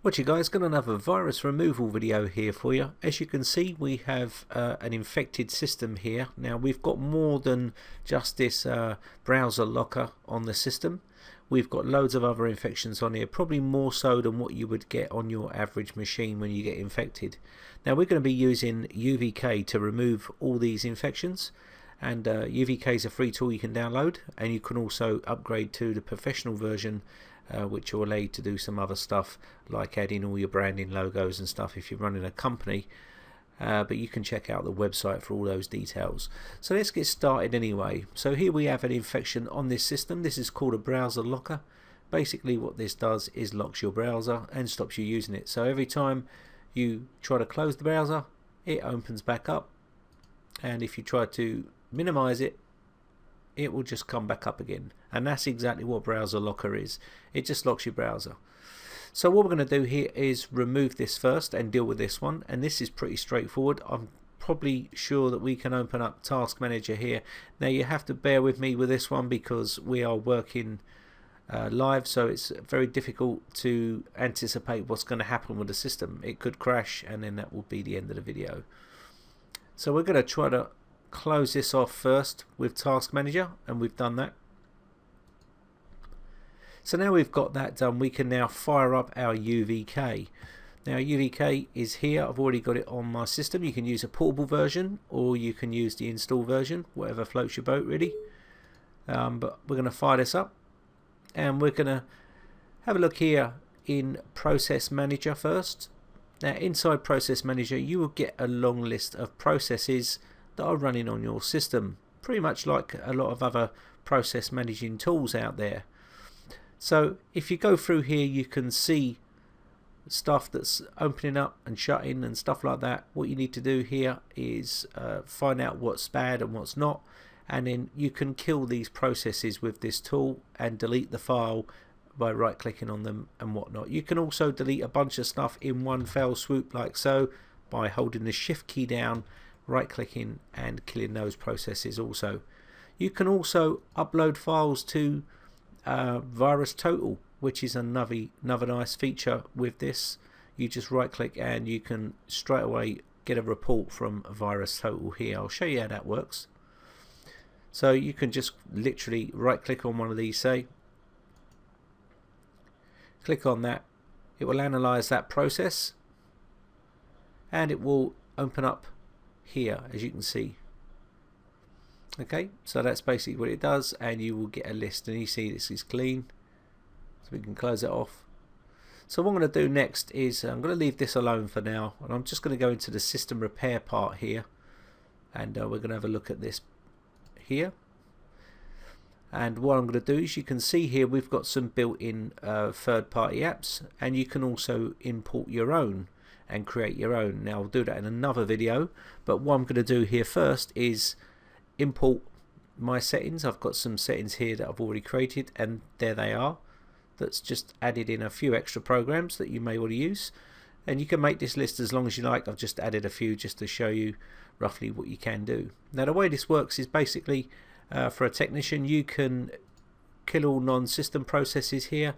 What you guys, got another virus removal video here for you. As you can see, we have an infected system here. Now we've got more than just this browser locker on the system. We've got loads of other infections on here, probably more so than what you would get on your average machine when you get infected. Now we're going to be using UVK to remove all these infections, and UVK is a free tool you can download, and you can also upgrade to the professional version, which will allow you to do some other stuff like adding all your branding logos and stuff if you're running a company. But you can check out the website for all those details. So let's get started anyway. So here we have an infection on this system. This is called a browser locker. Basically what this does is locks your browser and stops you using it. So every time you try to close the browser, it opens back up, and if you try to minimize it, it will just come back up again. And that's exactly what browser locker is. It just locks your browser. So what we're going to do here is remove this first and deal with this one, and this is pretty straightforward. I'm probably sure that we can open up Task Manager here. Now you have to bear with me with this one because we are working live, so it's very difficult to anticipate what's going to happen with the system. It could crash and then that will be the end of the video. So we're going to try to close this off first with Task Manager, and we've done that. So now we've got that done, we can now fire up our UVK. Now UVK is here. I've already got it on my system. You can use a portable version or you can use the install version, whatever floats your boat really. But we're going to fire this up, and we're going to have a look here in Process Manager first. Now inside Process Manager you will get a long list of processes that are running on your system, pretty much like a lot of other process managing tools out there. So if you go through here, you can see stuff that's opening up and shutting and stuff like that. What you need to do here is find out what's bad and what's not, and then you can kill these processes with this tool and delete the file by right clicking on them and whatnot. You can also delete a bunch of stuff in one fell swoop like so by holding the shift key down, right clicking and killing those processes also. You can also upload files to VirusTotal, which is another nice feature with this. You just right click and you can straight away get a report from VirusTotal here. I'll show you how that works. So you can just literally right click on one of these, say, click on that, it will analyze that process and it will open up here, as you can see. Okay, so that's basically what it does, and you will get a list, and you see this is clean, so we can close it off. So what I'm going to do next is I'm going to leave this alone for now, and I'm just going to go into the system repair part here, and we're going to have a look at this here. And what I'm going to do is, you can see here we've got some built-in third-party apps, and you can also import your own and create your own. Now I'll do that in another video, but what I'm going to do here first is import my settings. I've got some settings here that I've already created, and there they are. That's just added in a few extra programs that you may want to use, and you can make this list as long as you like. I've just added a few just to show you roughly what you can do. Now the way this works is basically for a technician, you can kill all non-system processes here.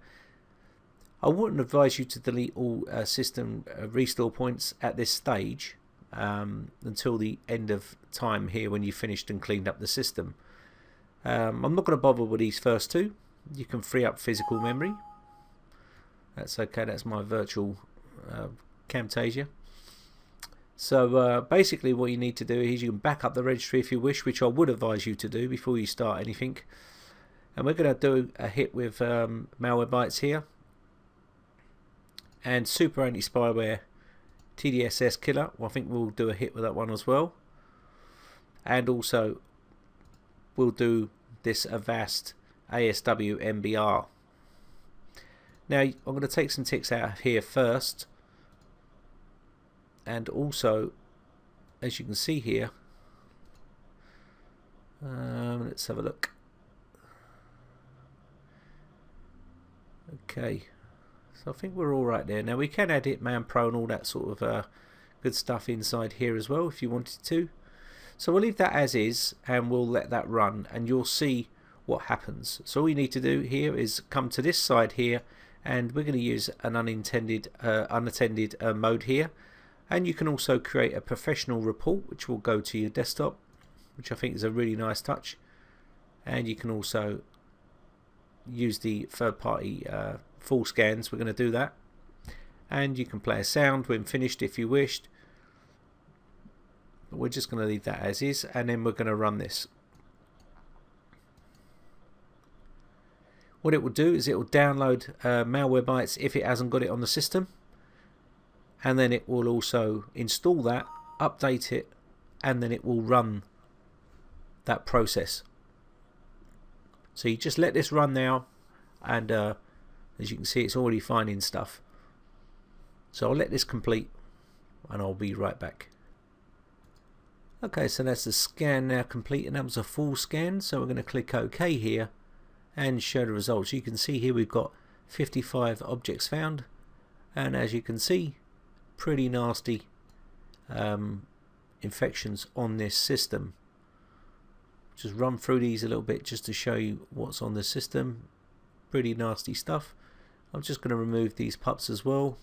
I wouldn't advise you to delete all system restore points at this stage until the end of time here when you finished and cleaned up the system. I'm not going to bother with these first two. You can free up physical memory. That's okay, that's my virtual Camtasia. So basically what you need to do is you can back up the registry if you wish, which I would advise you to do before you start anything. And we're going to do a hit with Malwarebytes here, and Superantispyware TDSSKiller. Well, I think we'll do a hit with that one as well, and also we'll do this Avast ASWMBR. Now I'm going to take some ticks out of here first, and also as you can see here, let's have a look. Okay, so I think we're all right there. Now we can add HitmanPro and all that sort of good stuff inside here as well if you wanted to. So we'll leave that as is and we'll let that run, and you'll see what happens. So all you need to do here is come to this side here and we're going to use an unattended mode here. And you can also create a professional report which will go to your desktop, which I think is a really nice touch. And you can also use the third-party full scans. We're going to do that. And you can play a sound when finished if you wished. But we're just going to leave that as is, and then we're going to run this. What it will do is it will download Malwarebytes if it hasn't got it on the system. And then it will also install that, update it, and then it will run that process. So you just let this run now, and as you can see, it's already finding stuff. So I'll let this complete, and I'll be right back. Okay, so that's the scan now complete, and that was a full scan. So we're going to click OK here and show the results. You can see here we've got 55 objects found, and as you can see, pretty nasty infections on this system. Just run through these a little bit just to show you what's on the system. Pretty nasty stuff. I'm just going to remove these pups as well.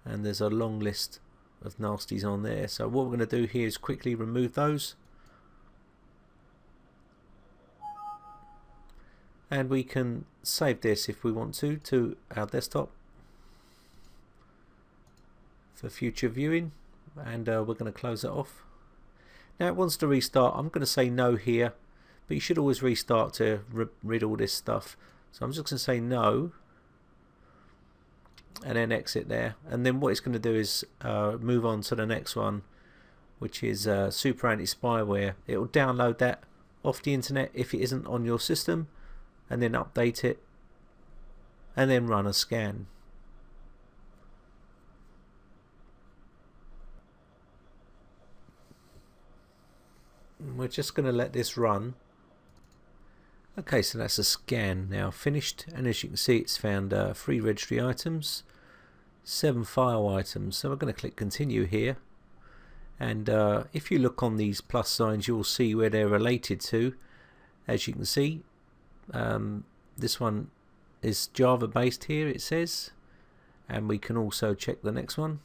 And there's a long list of nasties on there. So what we're going to do here is quickly remove those. And we can save this if we want to our desktop for future viewing, and we're going to close it off. Now it wants to restart. I'm going to say no here, but you should always restart to rid all this stuff. So I'm just going to say no, and then exit there. And then what it's going to do is move on to the next one, which is Superantispyware. It will download that off the internet if it isn't on your system, and then update it, and then run a scan. We're just going to let this run. Okay, so that's a scan now finished, and as you can see, it's found 3 registry items, 7 file items. So we're going to click continue here, and if you look on these plus signs, you'll see where they're related to. As you can see, this one is Java based here, it says, and we can also check the next one,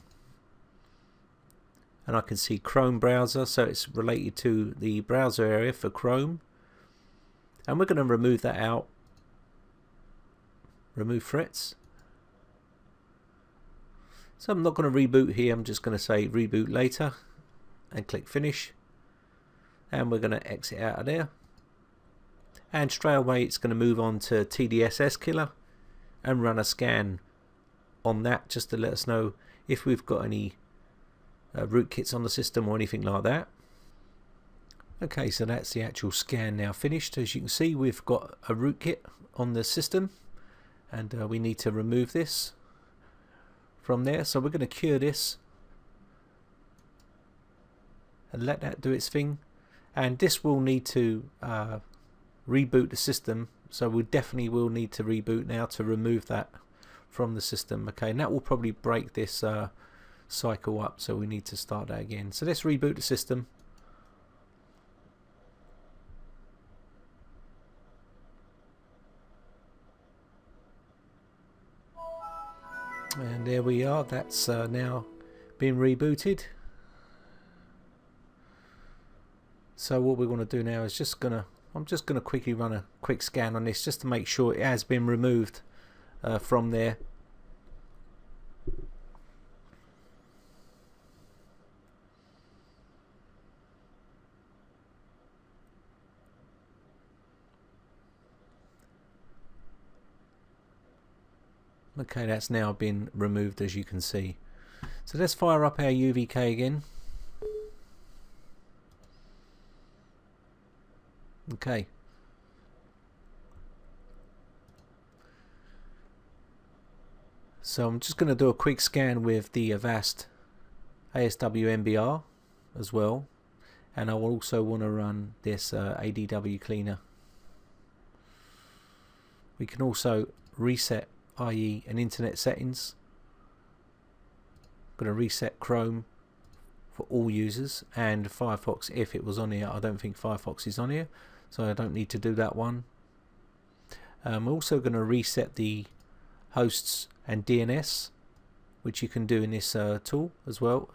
and I can see Chrome browser, so it's related to the browser area for Chrome, and we're going to remove that out. Remove threats. So I'm not going to reboot here, I'm just going to say reboot later and click finish, and we're going to exit out of there. And straight away it's going to move on to TDSSKiller and run a scan on that, just to let us know if we've got any rootkits on the system or anything like that. Okay, so that's the actual scan now finished. As you can see, we've got a rootkit on the system, and we need to remove this from there. So we're going to cure this and let that do its thing, and this will need to reboot the system, so we definitely will need to reboot now to remove that from the system. Okay, and that will probably break this cycle up, so we need to start that again. So let's reboot the system. And there we are, that's now been rebooted. So what we're going to do now is I'm just going to quickly run a quick scan on this just to make sure it has been removed from there. Okay, that's now been removed, as you can see. So let's fire up our UVK again. Okay. So I'm just going to do a quick scan with the Avast ASWMBR as well, and I will also want to run this ADW Cleaner. We can also reset, i.e. an internet settings. I'm going to reset Chrome for all users and Firefox if it was on here. I don't think Firefox is on here, so I don't need to do that one. We're also going to reset the hosts and DNS, which you can do in this tool as well.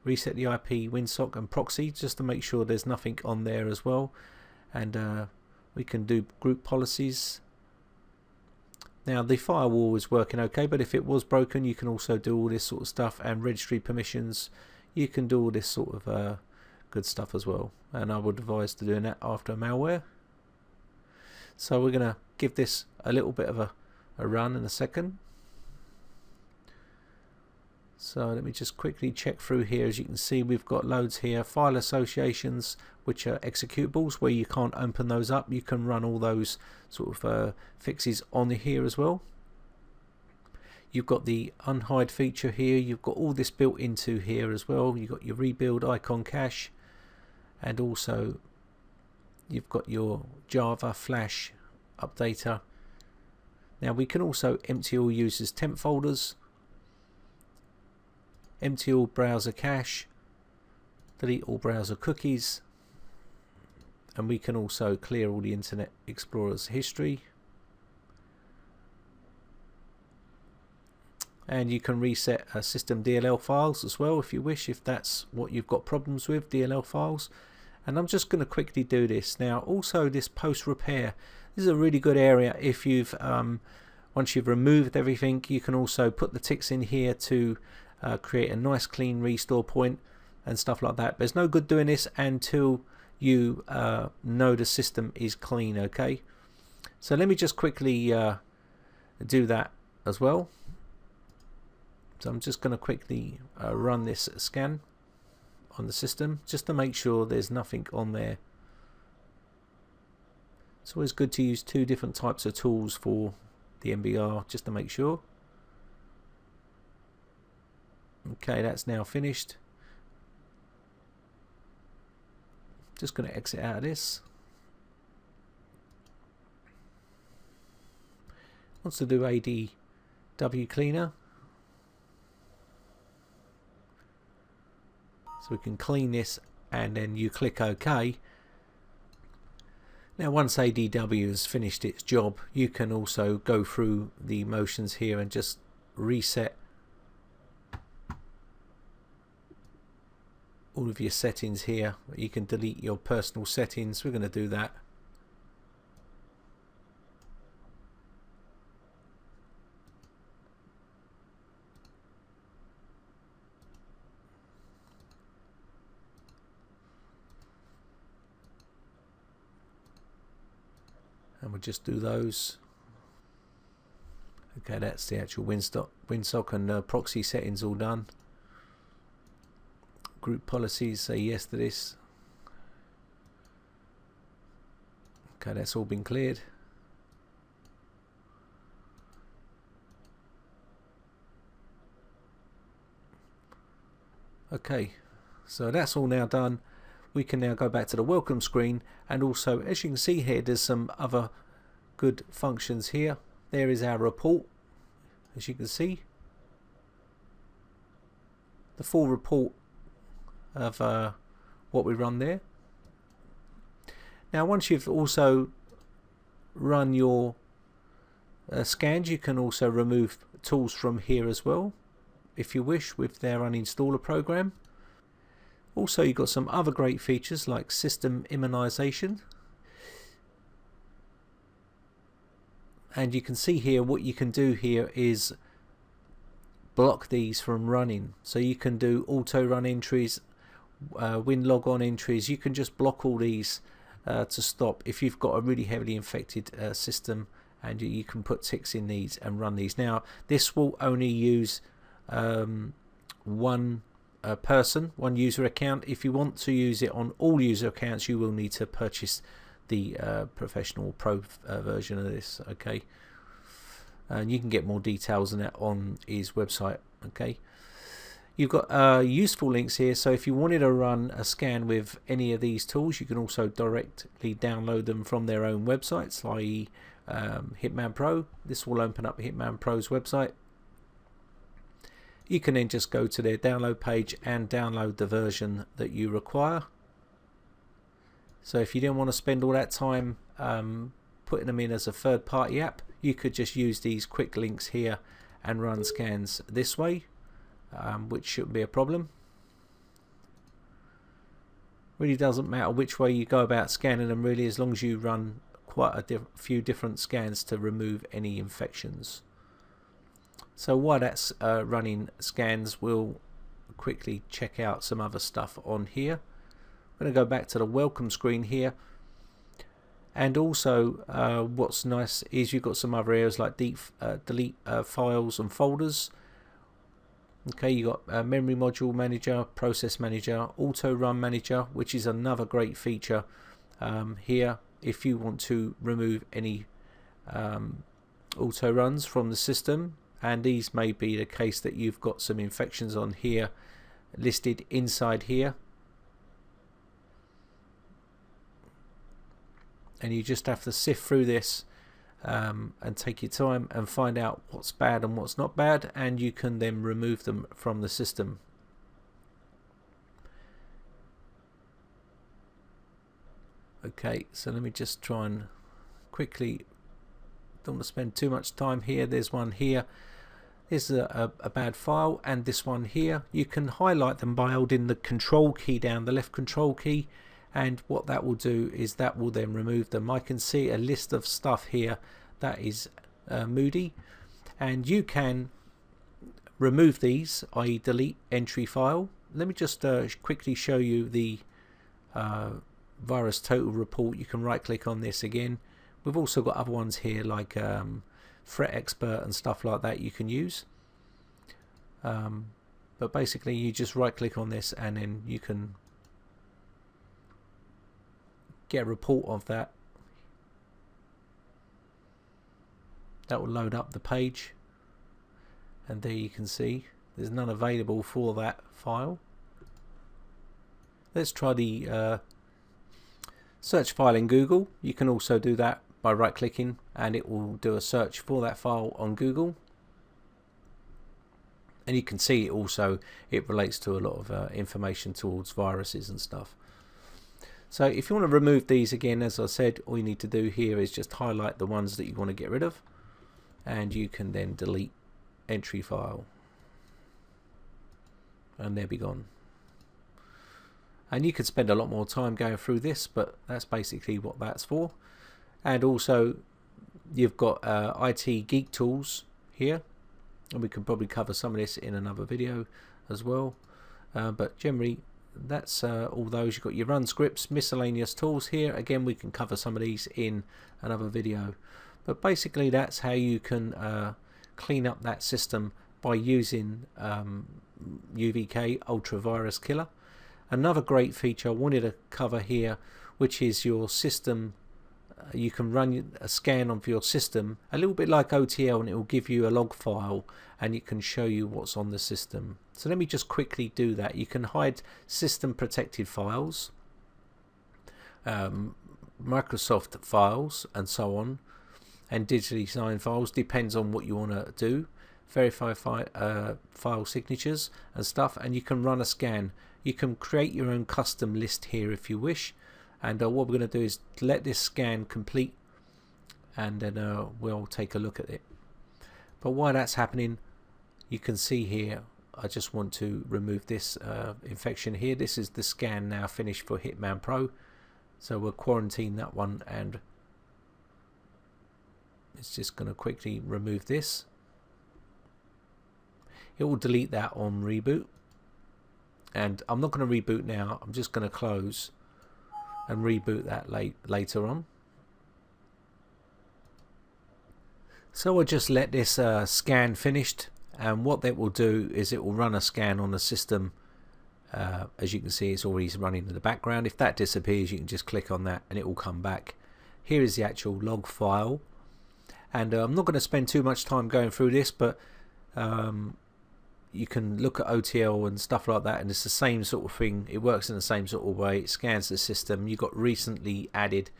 Reset the IP, WinSock and proxy, just to make sure there's nothing on there as well. And we can do group policies. Now the firewall is working okay, but if it was broken, you can also do all this sort of stuff, and registry permissions. You can do all this sort of good stuff as well, and I would advise to doing that after malware. So we're going to give this a little bit of a run in a second. So let me just quickly check through here. As you can see, we've got loads here, file associations, which are executables where you can't open those up. You can run all those sort of fixes on here as well. You've got the unhide feature here. You've got all this built into here as well. You've got your rebuild icon cache, and also you've got your Java Flash updater. Now we can also empty all users' temp folders, empty all browser cache, delete all browser cookies, and we can also clear all the Internet Explorer's history. And you can reset system DLL files as well if you wish, if that's what you've got problems with, DLL files. And I'm just going to quickly do this now. Also, this post repair, this is a really good area. If you've once you've removed everything, you can also put the ticks in here to create a nice clean restore point and stuff like that. But it's no good doing this until you know the system is clean. Okay, so let me just quickly do that as well. So I'm just going to quickly run this scan on the system just to make sure there's nothing on there. It's always good to use two different types of tools for the MBR just to make sure. Okay, that's now finished. Just going to exit out of this. Wants to do ADW Cleaner. So we can clean this, and then you click OK. Now once ADW has finished its job, you can also go through the motions here and just reset all of your settings here. You can delete your personal settings. We're going to do that. And we'll just do those. Okay, that's the actual WinSock and proxy settings all done. Group policies, say yes to this. Okay, that's all been cleared. Okay, so that's all now done. We can now go back to the welcome screen, and also, as you can see here, there's some other good functions here. There is our report, as you can see, the full report of what we run there. Now once you've also run your scans, you can also remove tools from here as well if you wish with their uninstaller program. Also, you've got some other great features like system immunization, and you can see here what you can do here is block these from running. So you can do auto run entries, win log on entries. You can just block all these to stop if you've got a really heavily infected system, and you can put ticks in these and run these. Now this will only use one person, one user account. If you want to use it on all user accounts, you will need to purchase the professional pro version of this. Okay, and you can get more details on that on his website. Okay, you've got useful links here, so if you wanted to run a scan with any of these tools, you can also directly download them from their own websites, i.e. Hitman Pro. This will open up Hitman Pro's website. You can then just go to their download page and download the version that you require. So if you didn't want to spend all that time putting them in as a third-party app, you could just use these quick links here and run scans this way, which shouldn't be a problem. Really doesn't matter which way you go about scanning them, really, as long as you run quite a few different scans to remove any infections. So while that's running scans, we'll quickly check out some other stuff on here. I'm going to go back to the welcome screen here, and also what's nice is you've got some other areas like delete files and folders. Okay, you got memory module manager, process manager, auto run manager, which is another great feature here if you want to remove any auto runs from the system, and these may be the case that you've got some infections on here listed inside here, and you just have to sift through this and take your time and find out what's bad and what's not bad, and you can then remove them from the system. Okay, so let me just try and quickly, don't want to spend too much time here. There's one here. This is a bad file, and this one here. You can highlight them by holding the control key down, the left control key, and what that will do is that will then remove them. I can see a list of stuff here that is moody, and you can remove these, i.e. delete entry file. Let me just quickly show you the virus total report. You can right click on this again. We've also got other ones here like threat expert and stuff like that you can use, but basically you just right click on this and then you can get a report of that. That will load up the page, and there you can see there's none available for that file. Let's try the search file in Google. You can also do that by right clicking and it will do a search for that file on Google, and you can see also it relates to a lot of information towards viruses and stuff. So if you want to remove these, again, as I said, all you need to do here is just highlight the ones that you want to get rid of, and you can then delete entry file, and they'll be gone. And you could spend a lot more time going through this, but that's basically what that's for. And also you've got IT Geek Tools here, and we can probably cover some of this in another video as well, but generally that's all those. You've got your run scripts, miscellaneous tools here. Again, we can cover some of these in another video, but basically that's how you can clean up that system by using UVK Ultra Virus Killer. Another great feature I wanted to cover here, which is your system. You can run a scan of your system a little bit like OTL, and it will give you a log file and it can show you what's on the system. So let me just quickly do that. You can hide system protected files, Microsoft files and so on, and digitally signed files, depends on what you want to do, verify file signatures and stuff, and you can run a scan. You can create your own custom list here if you wish, and what we're going to do is let this scan complete, and then we'll take a look at it. But while that's happening, you can see here I just want to remove this infection here. This is the scan now finished for Hitman Pro, so we'll quarantine that one, and it's just going to quickly remove this. It will delete that on reboot, and I'm not going to reboot now. I'm just going to close and reboot that later on. So I'll just let this scan finished, and what that will do is it will run a scan on the system. As you can see, it's already running in the background. If that disappears, you can just click on that and it will come back. Here is the actual log file, and I'm not going to spend too much time going through this, but you can look at OTL and stuff like that, and it's the same sort of thing. It works in the same sort of way. It scans the system. You've got recently added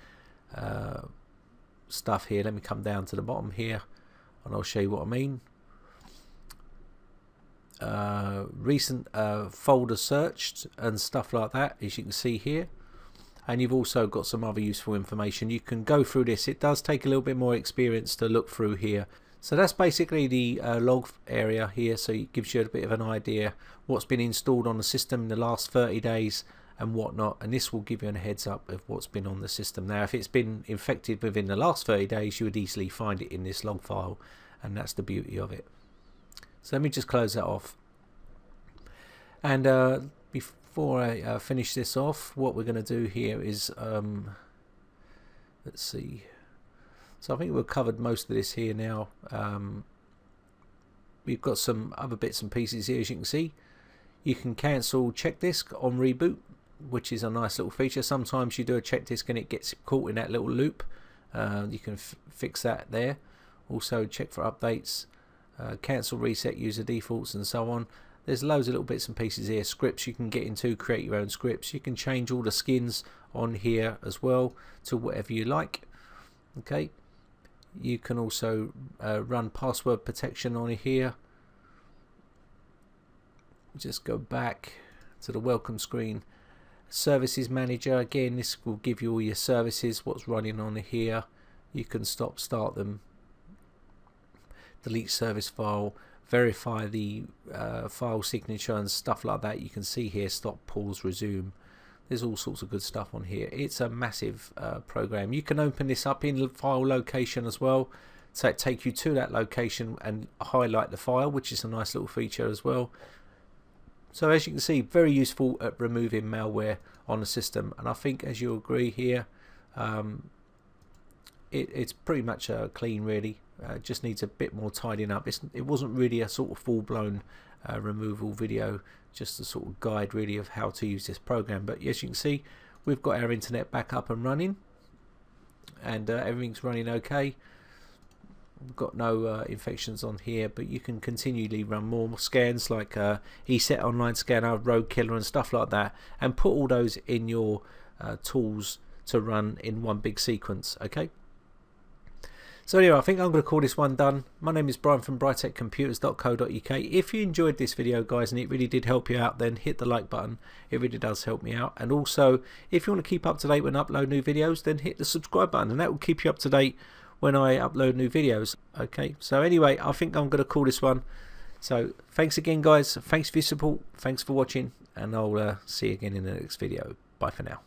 stuff here. Let me come down to the bottom here and I'll show you what I mean. Recent folder searched and stuff like that, as you can see here. and you've also got some other useful information. You can go through this. It does take a little bit more experience to look through here. So that's basically the log area here, so it gives you a bit of an idea what's been installed on the system in the last 30 days and whatnot, and this will give you a heads up of what's been on the system. Now if it's been infected within the last 30 days, you would easily find it in this log file, and that's the beauty of it. So let me just close that off, and before I finish this off, what we're going to do here is let's see. So I think we've covered most of this here now. We've got some other bits and pieces here, as you can see. You can cancel check disk on reboot, which is a nice little feature. Sometimes you do a check disk and it gets caught in that little loop. You can fix that there. Also check for updates, cancel reset user defaults, and so on. There's loads of little bits and pieces here. Scripts you can get into, create your own scripts. You can change all the skins on here as well to whatever you like. Okay. You can also run password protection on here. Just go back to the welcome screen. Services manager, again, this will give you all your services, what's running on here. You can stop, start them, delete service file, verify the file signature and stuff like that. You can see here, stop, pause, resume. There's all sorts of good stuff on here. It's a massive program. You can open this up in file location as well, so it takes you to that location and highlight the file, which is a nice little feature as well. So as you can see, very useful at removing malware on the system, and I think, as you'll agree here, it's pretty much clean really. Just needs a bit more tidying up. It wasn't really a sort of full-blown removal video, just a sort of guide really of how to use this program. But as you can see, we've got our internet back up and running, and everything's running okay. We've got no infections on here, but you can continually run more scans like ESET online scanner, RogueKiller and stuff like that, and put all those in your tools to run in one big sequence. Okay. So anyway, I think I'm going to call this one done. My name is Brian from briteccomputers.co.uk. If you enjoyed this video, guys, and it really did help you out, then hit the like button. It really does help me out. And also, if you want to keep up to date when I upload new videos, then hit the subscribe button, and that will keep you up to date when I upload new videos. Okay, so anyway, I think I'm going to call this one. So thanks again, guys. Thanks for your support. Thanks for watching, and I'll see you again in the next video. Bye for now.